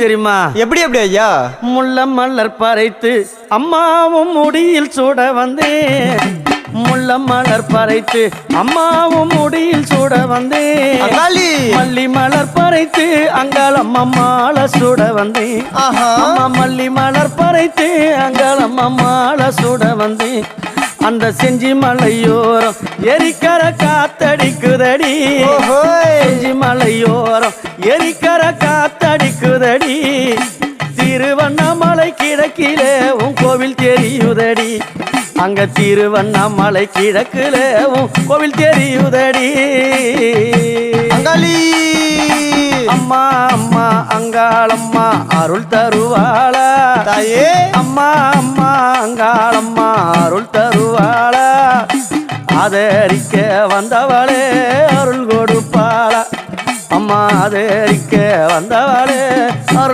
தெரியுமா? எப்படி எப்படி ஐயா? முள்ள மலர் பறைத்து அம்மாவும் முடியில் சூட வந்தேன். முள்ள மலர் பறைத்து அம்மாவும் முடியில் சூட வந்தேன். மல்லி மலர் பறைத்து அங்காளம் அம்மாள சூட வந்தேன். அம்மா மல்லி மலர் பறைத்து அங்காளம் அம்மாள சூட வந்தேன். அந்த செஞ்சி மலையோரம் எரிக்கர காத்தடிக்குதடி. செஞ்சி மலையோரம் எரிக்கர காத்தடிக்குதடி. திருவண்ணாமலை கிழக்கிலே உன் கோவில் தெரியுதடி. அங்க திருவண்ணாமலை கிழக்கிலே உன் கோவில் தெரியுதடி. அங்காளி அம்மா அம்மா அங்காளம்மா அருள் தருவாளா தாயே? அம்மா அம்மா அங்காளம்மா அருள் தருவாளா. ஆதரிக்க வந்தவளே அருள் கொடுப்பாளா. அம்மா ஆதரிக்க வந்தவளே அருள்